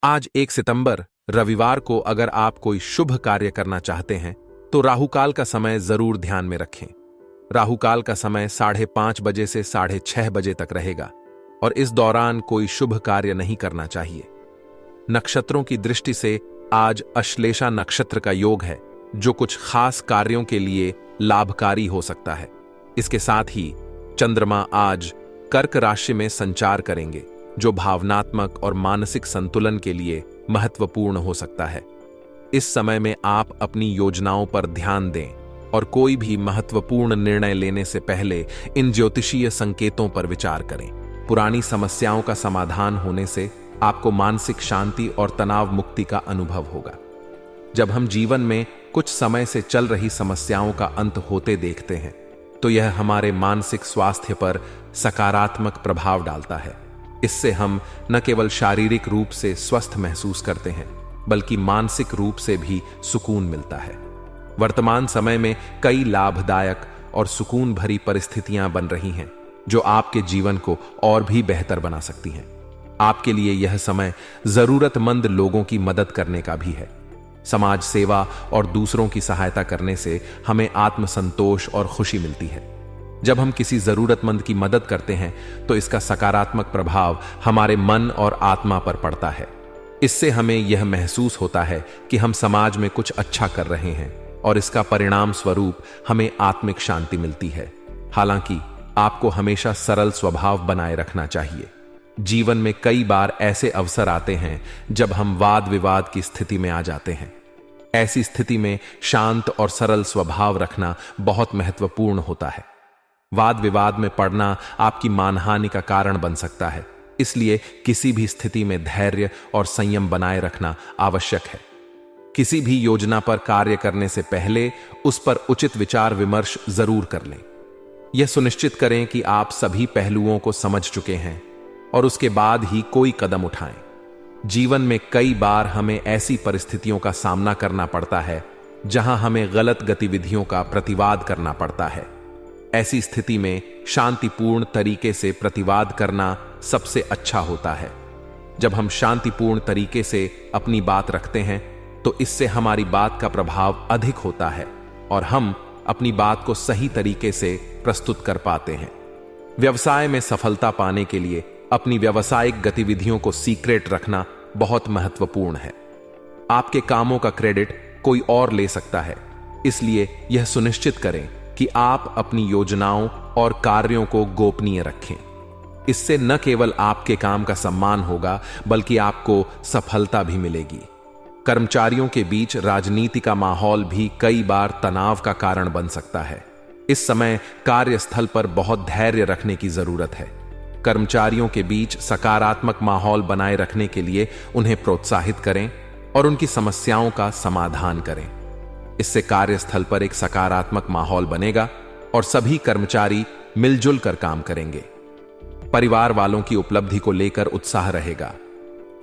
आज 1 सितंबर रविवार को अगर आप कोई शुभ कार्य करना चाहते हैं तो राहुकाल का समय जरूर ध्यान में रखें। राहुकाल का समय 5:30 बजे से 6:30 बजे तक रहेगा और इस दौरान कोई शुभ कार्य नहीं करना चाहिए। नक्षत्रों की दृष्टि से आज अश्लेषा नक्षत्र का योग है, जो कुछ खास कार्यों के लिए लाभकारी हो सकता है। इसके साथ ही चंद्रमा आज कर्क राशि में संचार करेंगे, जो भावनात्मक और मानसिक संतुलन के लिए महत्वपूर्ण हो सकता है। इस समय में आप अपनी योजनाओं पर ध्यान दें और कोई भी महत्वपूर्ण निर्णय लेने से पहले इन ज्योतिषीय संकेतों पर विचार करें। पुरानी समस्याओं का समाधान होने से आपको मानसिक शांति और तनाव मुक्ति का अनुभव होगा। जब हम जीवन में कुछ समय से चल रही समस्याओं का अंत होते देखते हैं, तो यह हमारे मानसिक स्वास्थ्य पर सकारात्मक प्रभाव डालता है। इससे हम न केवल शारीरिक रूप से स्वस्थ महसूस करते हैं, बल्कि मानसिक रूप से भी सुकून मिलता है। वर्तमान समय में कई लाभदायक और सुकून भरी परिस्थितियां बन रही हैं, जो आपके जीवन को और भी बेहतर बना सकती हैं। आपके लिए यह समय जरूरतमंद लोगों की मदद करने का भी है। समाज सेवा और दूसरों की सहायता करने से हमें आत्मसंतोष और खुशी मिलती है। जब हम किसी जरूरतमंद की मदद करते हैं तो इसका सकारात्मक प्रभाव हमारे मन और आत्मा पर पड़ता है। इससे हमें यह महसूस होता है कि हम समाज में कुछ अच्छा कर रहे हैं और इसका परिणाम स्वरूप हमें आत्मिक शांति मिलती है। हालांकि आपको हमेशा सरल स्वभाव बनाए रखना चाहिए। जीवन में कई बार ऐसे अवसर आते हैं जब हम वाद विवाद की स्थिति में आ जाते हैं। ऐसी स्थिति में शांत और सरल स्वभाव रखना बहुत महत्वपूर्ण होता है। वाद विवाद में पड़ना आपकी मानहानि का कारण बन सकता है, इसलिए किसी भी स्थिति में धैर्य और संयम बनाए रखना आवश्यक है। किसी भी योजना पर कार्य करने से पहले उस पर उचित विचार विमर्श जरूर कर लें। यह सुनिश्चित करें कि आप सभी पहलुओं को समझ चुके हैं और उसके बाद ही कोई कदम उठाएं। जीवन में कई बार हमें ऐसी परिस्थितियों का सामना करना पड़ता है जहां हमें गलत गतिविधियों का प्रतिवाद करना पड़ता है। ऐसी स्थिति में शांतिपूर्ण तरीके से प्रतिवाद करना सबसे अच्छा होता है। जब हम शांतिपूर्ण तरीके से अपनी बात रखते हैं तो इससे हमारी बात का प्रभाव अधिक होता है और हम अपनी बात को सही तरीके से प्रस्तुत कर पाते हैं। व्यवसाय में सफलता पाने के लिए अपनी व्यावसायिक गतिविधियों को सीक्रेट रखना बहुत महत्वपूर्ण है। आपके कामों का क्रेडिट कोई और ले सकता है, इसलिए यह सुनिश्चित करें कि आप अपनी योजनाओं और कार्यों को गोपनीय रखें। इससे न केवल आपके काम का सम्मान होगा, बल्कि आपको सफलता भी मिलेगी। कर्मचारियों के बीच राजनीति का माहौल भी कई बार तनाव का कारण बन सकता है। इस समय कार्यस्थल पर बहुत धैर्य रखने की जरूरत है। कर्मचारियों के बीच सकारात्मक माहौल बनाए रखने के लिए उन्हें प्रोत्साहित करें और उनकी समस्याओं का समाधान करें। इससे कार्यस्थल पर एक सकारात्मक माहौल बनेगा और सभी कर्मचारी मिलजुल कर काम करेंगे। परिवार वालों की उपलब्धि को लेकर उत्साह रहेगा।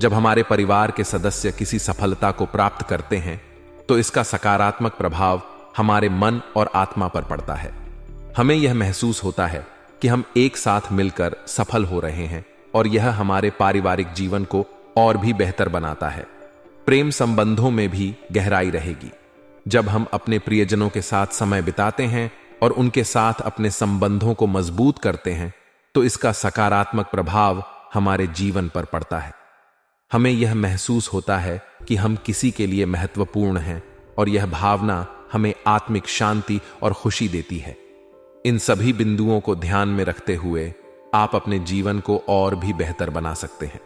जब हमारे परिवार के सदस्य किसी सफलता को प्राप्त करते हैं तो इसका सकारात्मक प्रभाव हमारे मन और आत्मा पर पड़ता है। हमें यह महसूस होता है कि हम एक साथ मिलकर सफल हो रहे हैं और यह हमारे पारिवारिक जीवन को और भी बेहतर बनाता है। प्रेम संबंधों में भी गहराई रहेगी। जब हम अपने प्रियजनों के साथ समय बिताते हैं और उनके साथ अपने संबंधों को मजबूत करते हैं तो इसका सकारात्मक प्रभाव हमारे जीवन पर पड़ता है। हमें यह महसूस होता है कि हम किसी के लिए महत्वपूर्ण हैं और यह भावना हमें आत्मिक शांति और खुशी देती है। इन सभी बिंदुओं को ध्यान में रखते हुए आप अपने जीवन को और भी बेहतर बना सकते हैं।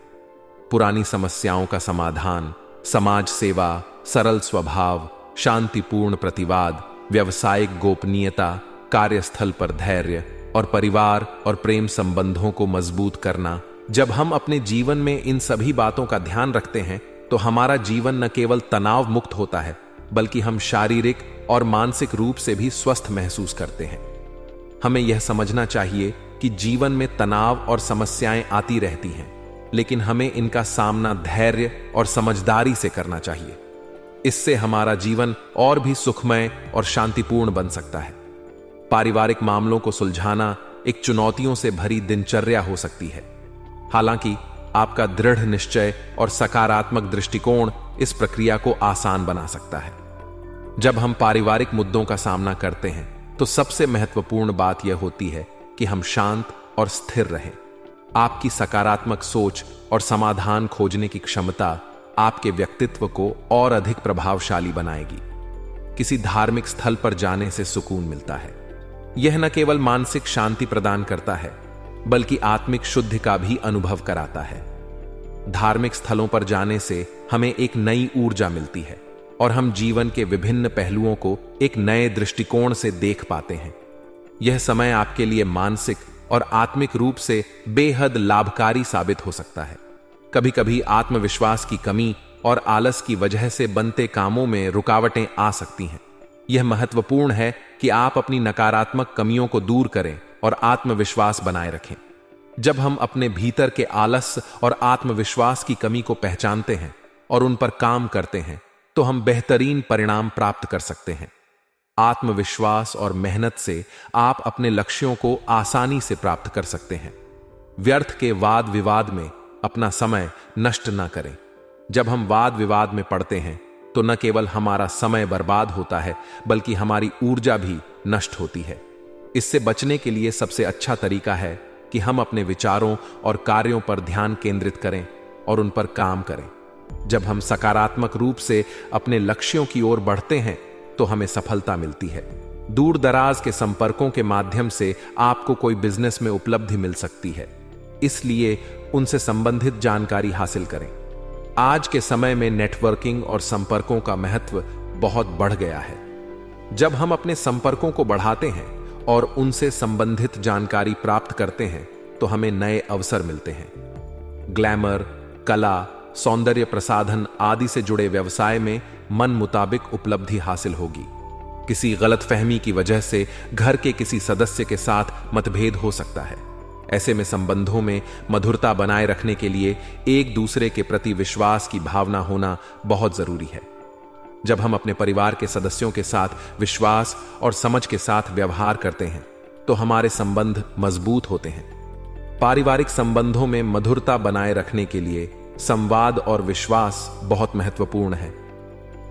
पुरानी समस्याओं का समाधान, समाज सेवा, सरल स्वभाव, शांतिपूर्ण प्रतिवाद, व्यावसायिक गोपनीयता, कार्यस्थल पर धैर्य और परिवार और प्रेम संबंधों को मजबूत करना। जब हम अपने जीवन में इन सभी बातों का ध्यान रखते हैं तो हमारा जीवन न केवल तनाव मुक्त होता है, बल्कि हम शारीरिक और मानसिक रूप से भी स्वस्थ महसूस करते हैं। हमें यह समझना चाहिए कि जीवन में तनाव और समस्याएं आती रहती हैं, लेकिन हमें इनका सामना धैर्य और समझदारी से करना चाहिए। इससे हमारा जीवन और भी सुखमय और शांतिपूर्ण बन सकता है। पारिवारिक मामलों को सुलझाना एक चुनौतियों से भरी दिनचर्या हो सकती है। हालांकि आपका दृढ़ निश्चय और सकारात्मक दृष्टिकोण इस प्रक्रिया को आसान बना सकता है। जब हम पारिवारिक मुद्दों का सामना करते हैं तो सबसे महत्वपूर्ण बात यह होती है कि हम शांत और स्थिर रहें। आपकी सकारात्मक सोच और समाधान खोजने की क्षमता आपके व्यक्तित्व को और अधिक प्रभावशाली बनाएगी। किसी धार्मिक स्थल पर जाने से सुकून मिलता है। यह न केवल मानसिक शांति प्रदान करता है बल्कि आत्मिक शुद्धि का भी अनुभव कराता है। धार्मिक स्थलों पर जाने से हमें एक नई ऊर्जा मिलती है और हम जीवन के विभिन्न पहलुओं को एक नए दृष्टिकोण से देख पाते हैं। यह समय आपके लिए मानसिक और आत्मिक रूप से बेहद लाभकारी साबित हो सकता है। कभी कभी आत्मविश्वास की कमी और आलस की वजह से बनते कामों में रुकावटें आ सकती हैं। यह महत्वपूर्ण है कि आप अपनी नकारात्मक कमियों को दूर करें और आत्मविश्वास बनाए रखें। जब हम अपने भीतर के आलस और आत्मविश्वास की कमी को पहचानते हैं और उन पर काम करते हैं तो हम बेहतरीन परिणाम प्राप्त कर सकते हैं। आत्मविश्वास और मेहनत से आप अपने लक्ष्यों को आसानी से प्राप्त कर सकते हैं। व्यर्थ के वाद विवाद में अपना समय नष्ट न करें। जब हम वाद विवाद में पड़ते हैं तो न केवल हमारा समय बर्बाद होता है बल्कि हमारी ऊर्जा भी नष्ट होती है। इससे बचने के लिए सबसे अच्छा तरीका है कि हम अपने विचारों और कार्यों पर ध्यान केंद्रित करें और उन पर काम करें। जब हम सकारात्मक रूप से अपने लक्ष्यों की ओर बढ़ते हैं तो हमें सफलता मिलती है। दूर दराज के संपर्कों के माध्यम से आपको कोई बिजनेस में उपलब्धि मिल सकती है, इसलिए उनसे संबंधित जानकारी हासिल करें। आज के समय में नेटवर्किंग और संपर्कों का महत्व बहुत बढ़ गया है। जब हम अपने संपर्कों को बढ़ाते हैं और उनसे संबंधित जानकारी प्राप्त करते हैं तो हमें नए अवसर मिलते हैं। ग्लैमर, कला, सौंदर्य प्रसाधन आदि से जुड़े व्यवसाय में मन मुताबिक उपलब्धि हासिल होगी। किसी गलतफहमी की वजह से घर के किसी सदस्य के साथ मतभेद हो सकता है। ऐसे में संबंधों में मधुरता बनाए रखने के लिए एक दूसरे के प्रति विश्वास की भावना होना बहुत जरूरी है। जब हम अपने परिवार के सदस्यों के साथ विश्वास और समझ के साथ व्यवहार करते हैं तो हमारे संबंध मजबूत होते हैं। पारिवारिक संबंधों में मधुरता बनाए रखने के लिए संवाद और विश्वास बहुत महत्वपूर्ण है।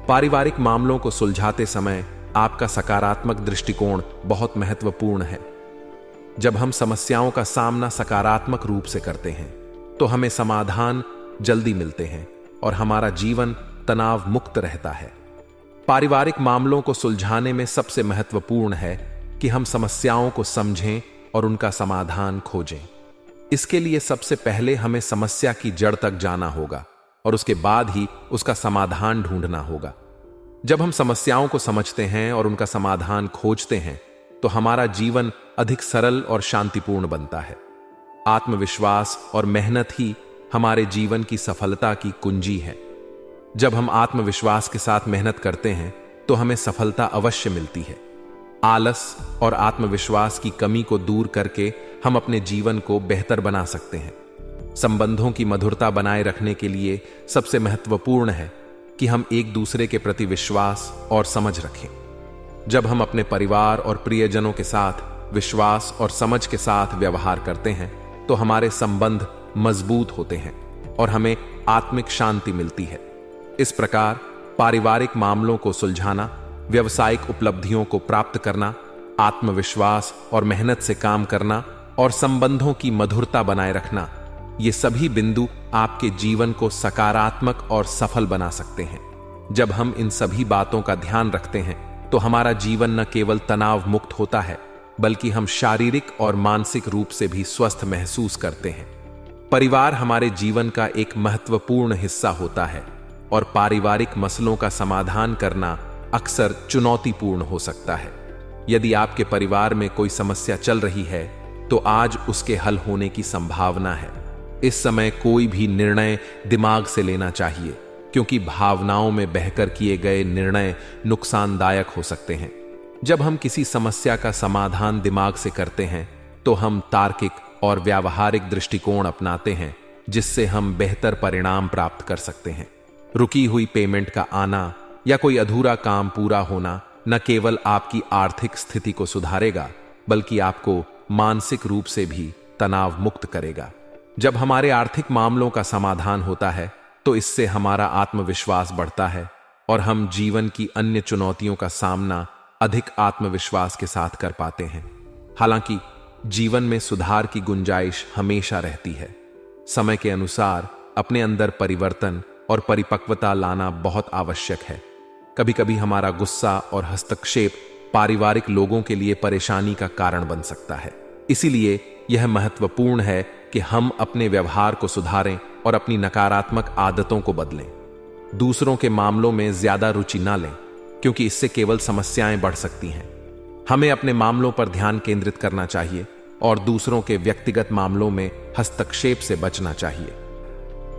पारिवारिक मामलों को सुलझाते समय आपका सकारात्मक दृष्टिकोण बहुत महत्वपूर्ण है। जब हम समस्याओं का सामना सकारात्मक रूप से करते हैं तो हमें समाधान जल्दी मिलते हैं और हमारा जीवन तनाव मुक्त रहता है। पारिवारिक मामलों को सुलझाने में सबसे महत्वपूर्ण है कि हम समस्याओं को समझें और उनका समाधान खोजें। इसके लिए सबसे पहले हमें समस्या की जड़ तक जाना होगा और उसके बाद ही उसका समाधान ढूंढना होगा। जब हम समस्याओं को समझते हैं और उनका समाधान खोजते हैं तो हमारा जीवन अधिक सरल और शांतिपूर्ण बनता है। आत्मविश्वास और मेहनत ही हमारे जीवन की सफलता की कुंजी है। जब हम आत्मविश्वास के साथ मेहनत करते हैं तो हमें सफलता अवश्य मिलती है। आलस और आत्मविश्वास की कमी को दूर करके हम अपने जीवन को बेहतर बना सकते हैं। संबंधों की मधुरता बनाए रखने के लिए सबसे महत्वपूर्ण है कि हम एक दूसरे के प्रति विश्वास और समझ रखें। जब हम अपने परिवार और प्रियजनों के साथ विश्वास और समझ के साथ व्यवहार करते हैं तो हमारे संबंध मजबूत होते हैं और हमें आत्मिक शांति मिलती है। इस प्रकार पारिवारिक मामलों को सुलझाना, व्यावसायिक उपलब्धियों को प्राप्त करना, आत्मविश्वास और मेहनत से काम करना और संबंधों की मधुरता बनाए रखना, ये सभी बिंदु आपके जीवन को सकारात्मक और सफल बना सकते हैं। जब हम इन सभी बातों का ध्यान रखते हैं तो हमारा जीवन न केवल तनाव मुक्त होता है बल्कि हम शारीरिक और मानसिक रूप से भी स्वस्थ महसूस करते हैं। परिवार हमारे जीवन का एक महत्वपूर्ण हिस्सा होता है और पारिवारिक मसलों का समाधान करना अक्सर चुनौतीपूर्ण हो सकता है। यदि आपके परिवार में कोई समस्या चल रही है तो आज उसके हल होने की संभावना है। इस समय कोई भी निर्णय दिमाग से लेना चाहिए क्योंकि भावनाओं में बहकर किए गए निर्णय नुकसानदायक हो सकते हैं। जब हम किसी समस्या का समाधान दिमाग से करते हैं तो हम तार्किक और व्यावहारिक दृष्टिकोण अपनाते हैं जिससे हम बेहतर परिणाम प्राप्त कर सकते हैं। रुकी हुई पेमेंट का आना या कोई अधूरा काम पूरा होना न केवल आपकी आर्थिक स्थिति को सुधारेगा बल्कि आपको मानसिक रूप से भी तनाव मुक्त करेगा। जब हमारे आर्थिक मामलों का समाधान होता है तो इससे हमारा आत्मविश्वास बढ़ता है और हम जीवन की अन्य चुनौतियों का सामना अधिक आत्मविश्वास के साथ कर पाते हैं। हालांकि जीवन में सुधार की गुंजाइश हमेशा रहती है। समय के अनुसार अपने अंदर परिवर्तन और परिपक्वता लाना बहुत आवश्यक है। कभी कभी हमारा गुस्सा और हस्तक्षेप पारिवारिक लोगों के लिए परेशानी का कारण बन सकता है। इसीलिए यह महत्वपूर्ण है कि हम अपने व्यवहार को सुधारें और अपनी नकारात्मक आदतों को बदलें। दूसरों के मामलों में ज्यादा रुचि ना लें, क्योंकि इससे केवल समस्याएं बढ़ सकती हैं। हमें अपने मामलों पर ध्यान केंद्रित करना चाहिए और दूसरों के व्यक्तिगत मामलों में हस्तक्षेप से बचना चाहिए।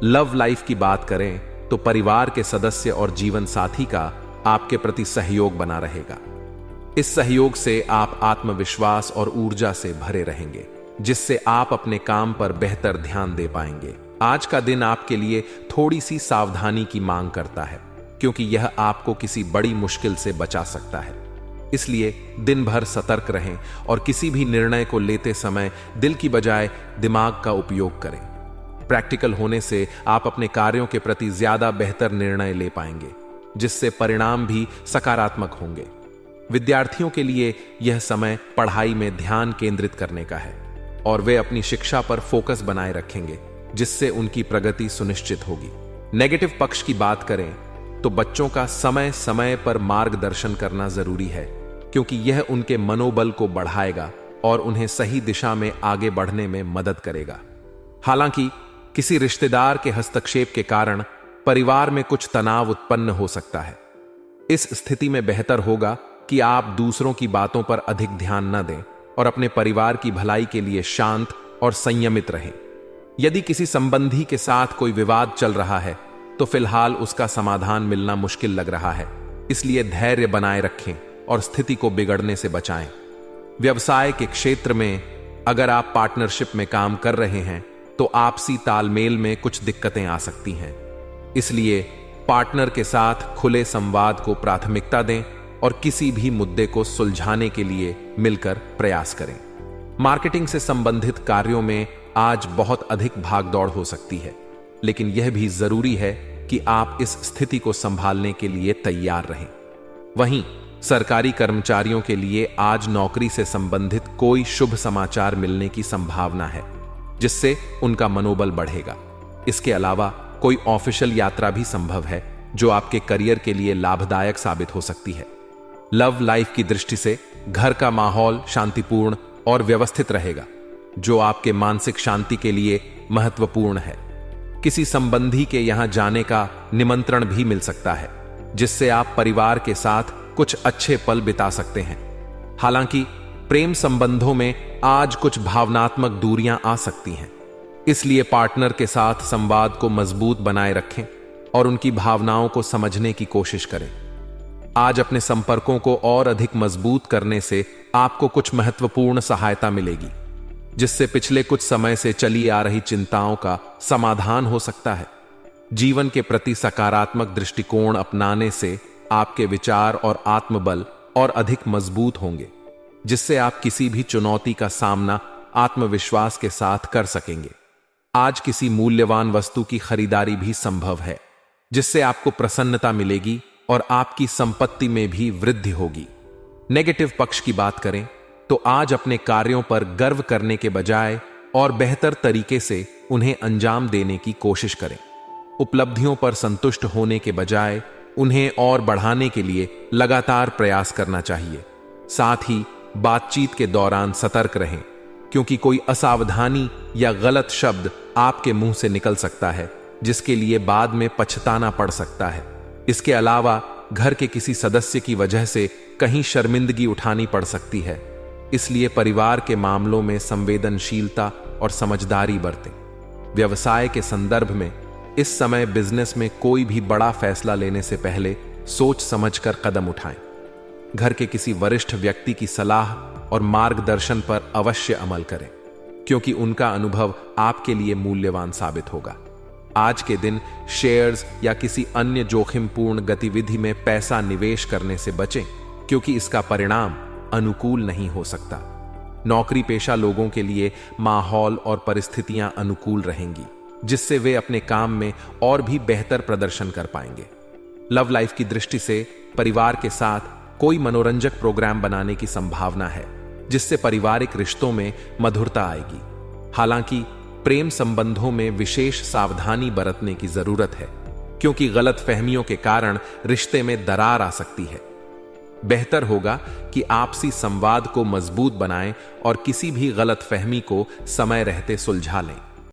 लव लाइफ की बात करें तो परिवार के सदस्य और जीवन साथी का आपके प्रति सहयोग बना रहेगा। इस सहयोग से आप आत्मविश्वास और ऊर्जा से भरे रहेंगे, जिससे आप अपने काम पर बेहतर ध्यान दे पाएंगे। आज का दिन आपके लिए थोड़ी सी सावधानी की मांग करता है, क्योंकि यह आपको किसी बड़ी मुश्किल से बचा सकता है। इसलिए दिन भर सतर्क रहें और किसी भी निर्णय को लेते समय दिल की बजाय दिमाग का उपयोग करें। प्रैक्टिकल होने से आप अपने कार्यों के प्रति ज्यादा बेहतर निर्णय ले पाएंगे, जिससे परिणाम भी सकारात्मक होंगे। विद्यार्थियों के लिए यह समय पढ़ाई में ध्यान केंद्रित करने का है और वे अपनी शिक्षा पर फोकस बनाए रखेंगे, जिससे उनकी प्रगति सुनिश्चित होगी। नेगेटिव पक्ष की बात करें तो बच्चों का समय समय पर मार्गदर्शन करना जरूरी है, क्योंकि यह उनके मनोबल को बढ़ाएगा और उन्हें सही दिशा में आगे बढ़ने में मदद करेगा। हालांकि किसी रिश्तेदार के हस्तक्षेप के कारण परिवार में कुछ तनाव उत्पन्न हो सकता है। इस स्थिति में बेहतर होगा कि आप दूसरों की बातों पर अधिक ध्यान न दें और अपने परिवार की भलाई के लिए शांत और संयमित रहें। यदि किसी संबंधी के साथ कोई विवाद चल रहा है तो फिलहाल उसका समाधान मिलना मुश्किल लग रहा है, इसलिए धैर्य बनाए रखें और स्थिति को बिगड़ने से बचाएं। व्यवसाय के क्षेत्र में अगर आप पार्टनरशिप में काम कर रहे हैं तो आपसी तालमेल में कुछ दिक्कतें आ सकती हैं। इसलिए पार्टनर के साथ खुले संवाद को प्राथमिकता दें और किसी भी मुद्दे को सुलझाने के लिए मिलकर प्रयास करें। मार्केटिंग से संबंधित कार्यों में आज बहुत अधिक भागदौड़ हो सकती है, लेकिन यह भी जरूरी है कि आप इस स्थिति को संभालने के लिए तैयार रहें। वहीं सरकारी कर्मचारियों के लिए आज नौकरी से संबंधित कोई शुभ समाचार मिलने की संभावना है, जिससे उनका मनोबल बढ़ेगा। इसके अलावा कोई ऑफिशियल यात्रा भी संभव है, जो आपके करियर के लिए लाभदायक साबित हो सकती है। लव लाइफ की दृष्टि से घर का माहौल शांतिपूर्ण और व्यवस्थित रहेगा, जो आपके मानसिक शांति के लिए महत्वपूर्ण है। किसी संबंधी के यहां जाने का निमंत्रण भी मिल सकता है, जिससे आप परिवार के साथ कुछ अच्छे पल बिता सकते हैं। हालांकि प्रेम संबंधों में आज कुछ भावनात्मक दूरियां आ सकती हैं, इसलिए पार्टनर के साथ संवाद को मजबूत बनाए रखें और उनकी भावनाओं को समझने की कोशिश करें। आज अपने संपर्कों को और अधिक मजबूत करने से आपको कुछ महत्वपूर्ण सहायता मिलेगी, जिससे पिछले कुछ समय से चली आ रही चिंताओं का समाधान हो सकता है। जीवन के प्रति सकारात्मक दृष्टिकोण अपनाने से आपके विचार और आत्मबल और अधिक मजबूत होंगे, जिससे आप किसी भी चुनौती का सामना आत्मविश्वास के साथ कर सकेंगे। आज किसी मूल्यवान वस्तु की खरीदारी भी संभव है, जिससे आपको प्रसन्नता मिलेगी और आपकी संपत्ति में भी वृद्धि होगी। नेगेटिव पक्ष की बात करें तो आज अपने कार्यों पर गर्व करने के बजाय और बेहतर तरीके से उन्हें अंजाम देने की कोशिश करें। उपलब्धियों पर संतुष्ट होने के बजाय उन्हें और बढ़ाने के लिए लगातार प्रयास करना चाहिए। साथ ही बातचीत के दौरान सतर्क रहें, क्योंकि कोई असावधानी या गलत शब्द आपके मुंह से निकल सकता है, जिसके लिए बाद में पछताना पड़ सकता है। इसके अलावा घर के किसी सदस्य की वजह से कहीं शर्मिंदगी उठानी पड़ सकती है, इसलिए परिवार के मामलों में संवेदनशीलता और समझदारी बरतें। व्यवसाय के संदर्भ में इस समय बिजनेस में कोई भी बड़ा फैसला लेने से पहले सोच समझकर कदम उठाएं। घर के किसी वरिष्ठ व्यक्ति की सलाह और मार्गदर्शन पर अवश्य अमल करें, क्योंकि उनका अनुभव आपके लिए मूल्यवान साबित होगा। आज के दिन शेयर्स या किसी अन्य जोखिमपूर्ण गतिविधि में पैसा निवेश करने से बचें, क्योंकि इसका परिणाम अनुकूल नहीं हो सकता। नौकरी पेशा लोगों के लिए माहौल और परिस्थितियां अनुकूल रहेंगी, जिससे वे अपने काम में और भी बेहतर प्रदर्शन कर पाएंगे। लव लाइफ की दृष्टि से परिवार के साथ कोई मनोरंजक प्रोग्राम बनाने की संभावना है, जिससे पारिवारिक रिश्तों में मधुरता आएगी। हालांकि प्रेम संबंधों में विशेष सावधानी बरतने की जरूरत है, क्योंकि गलत फहमियों के कारण रिश्ते में दरार आ सकती है। बेहतर होगा कि आपसी संवाद को मजबूत बनाएं और किसी भी गलत फहमी को समय रहते सुलझा लें।